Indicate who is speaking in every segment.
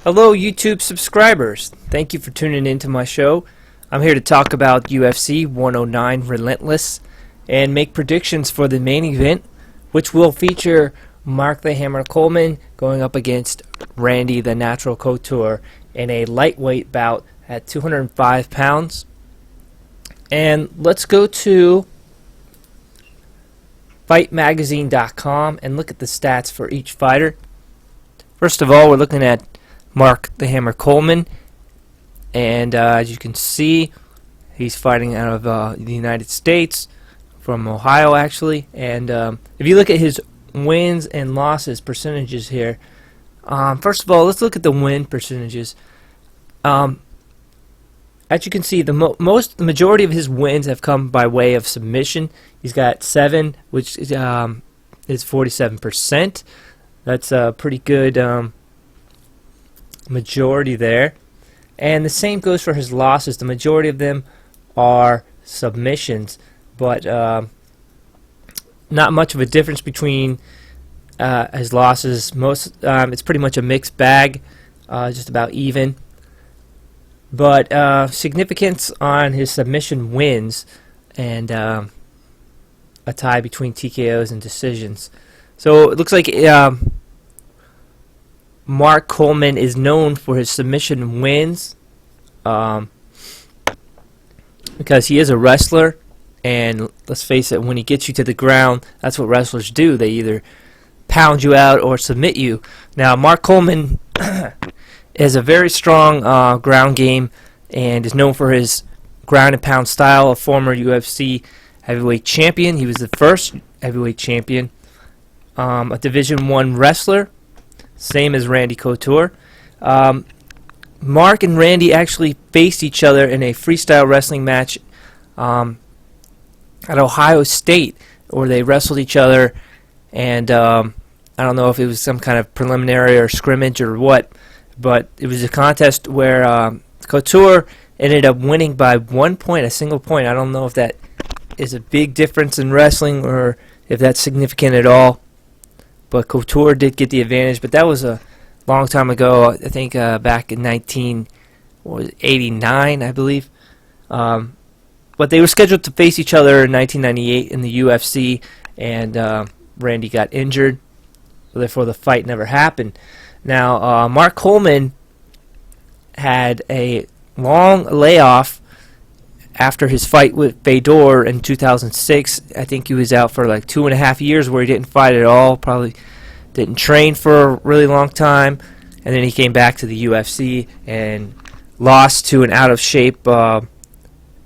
Speaker 1: Hello YouTube subscribers, thank you for tuning into my show. I'm here to talk about UFC 109 Relentless and make predictions for the main event, which will feature Mark the Hammer Coleman going up against Randy The Natural Couture in a lightweight bout at 205 pounds. And let's go to FightMagazine.com and look at the stats for each fighter. First of all, we're looking at Mark the Hammer Coleman, and as you can see, he's fighting out of the United States, from Ohio actually. And if you look at his wins and losses percentages here, first of all, let's look at the win percentages. As you can see, the majority of his wins have come by way of submission. He's got 7, which is 47%. That's a pretty good majority there. And the same goes for his losses. The majority of them are submissions, but not much of a difference between his losses. It's pretty much a mixed bag, just about even. But significance on his submission wins, and a tie between TKOs and decisions. So it looks like Mark Coleman is known for his submission wins, because he is a wrestler, and let's face it, when he gets you to the ground, that's what wrestlers do. They either pound you out or submit you. Now, Mark Coleman is a very strong ground game and is known for his ground and pound style. A former UFC heavyweight champion. He was the first heavyweight champion. A Division I wrestler, same as Randy Couture. Mark and Randy actually faced each other in a freestyle wrestling match at Ohio State, where they wrestled each other, and I don't know if it was some kind of preliminary or scrimmage or what, but it was a contest where Couture ended up winning by 1 point, a single point. I don't know if that is a big difference in wrestling or if that's significant at all, but Couture did get the advantage. But that was a long time ago. I think back in 1989, I believe. But they were scheduled to face each other in 1998 in the UFC, and Randy got injured, so therefore the fight never happened. Now, Mark Coleman had a long layoff after his fight with Fedor in 2006. I think he was out for like 2.5 years where he didn't fight at all, probably didn't train for a really long time, and then he came back to the UFC and lost to an out-of-shape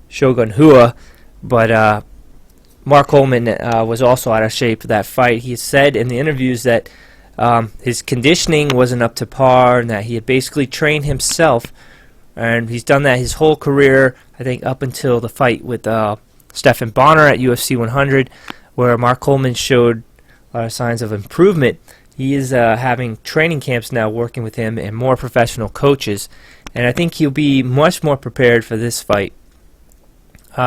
Speaker 1: Shogun Rua. But Mark Coleman was also out of shape for that fight. He said in the interviews that his conditioning wasn't up to par, and that he had basically trained himself, and he's done that his whole career, I think up until the fight with Stephan Bonner at UFC 100, where Mark Coleman showed a lot of signs of improvement. He is having training camps now, working with him and more professional coaches, and I think he'll be much more prepared for this fight.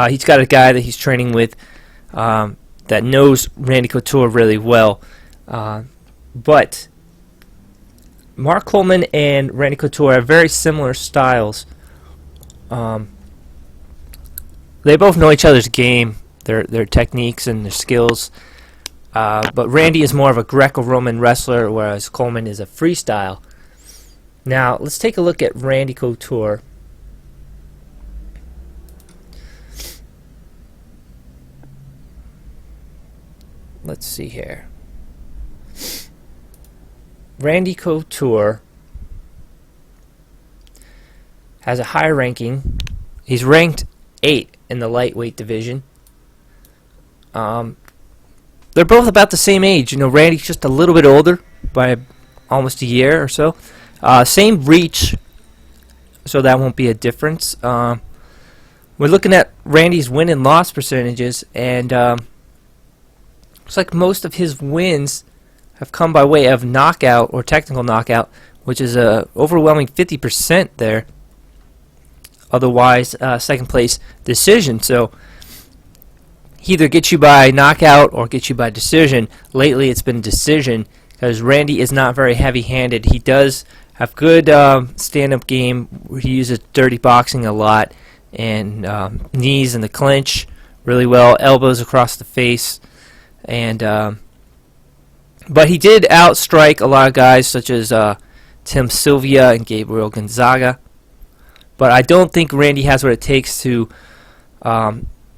Speaker 1: He's got a guy that he's training with that knows Randy Couture really well, but Mark Coleman and Randy Couture have very similar styles. They both know each other's game, their techniques and their skills. But Randy is more of a Greco-Roman wrestler, whereas Coleman is a freestyle. Now, let's take a look at Randy Couture. Let's see here. Randy Couture has a high ranking. He's ranked 8 in the lightweight division. They're both about the same age. You know, Randy's just a little bit older by almost a year or so. Same reach, so that won't be a difference. We're looking at Randy's win and loss percentages, and looks like most of his wins have come by way of knockout or technical knockout, which is a overwhelming 50% there. Otherwise, second place decision. So he either gets you by knockout or gets you by decision. Lately, it's been decision because Randy is not very heavy-handed. He does have good stand-up game. He uses dirty boxing a lot, and knees in the clinch really well, elbows across the face, and but he did outstrike a lot of guys such as Tim Sylvia and Gabriel Gonzaga. But I don't think Randy has what it takes to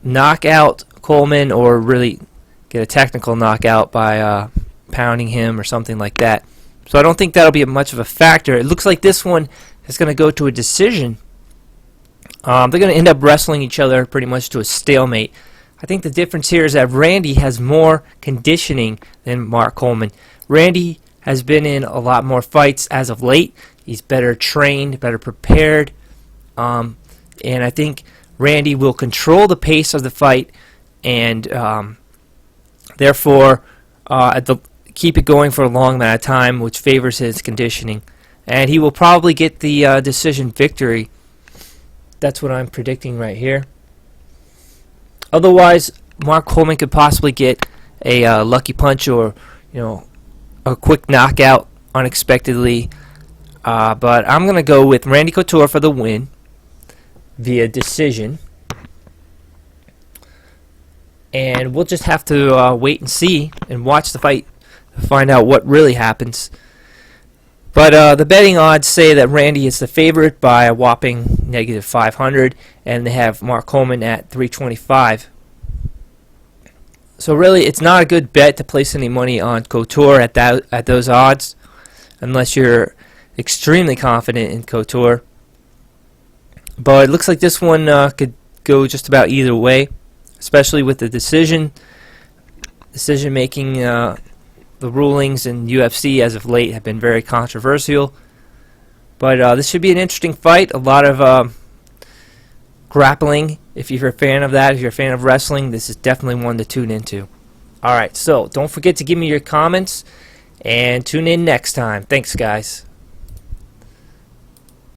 Speaker 1: knock out Coleman or really get a technical knockout by pounding him or something like that. So I don't think that'll be much of a factor. It looks like this one is going to go to a decision. They're going to end up wrestling each other pretty much to a stalemate. I think the difference here is that Randy has more conditioning than Mark Coleman. Randy has been in a lot more fights as of late. He's better trained, better prepared. And I think Randy will control the pace of the fight and therefore keep it going for a long amount of time, which favors his conditioning. And he will probably get the decision victory. That's what I'm predicting right here. Otherwise, Mark Coleman could possibly get a lucky punch or a quick knockout unexpectedly. But I'm going to go with Randy Couture for the win via decision. And we'll just have to wait and see and watch the fight to find out what really happens. But the betting odds say that Randy is the favorite by a whopping -500, and they have Mark Coleman at 325. So really, it's not a good bet to place any money on Couture at those odds, unless you're extremely confident in Couture. But it looks like this one could go just about either way, especially with the decision making. The rulings in UFC as of late have been very controversial. But this should be an interesting fight. A lot of grappling. If you're a fan of that, if you're a fan of wrestling, this is definitely one to tune into. Alright, so don't forget to give me your comments and tune in next time. Thanks, guys.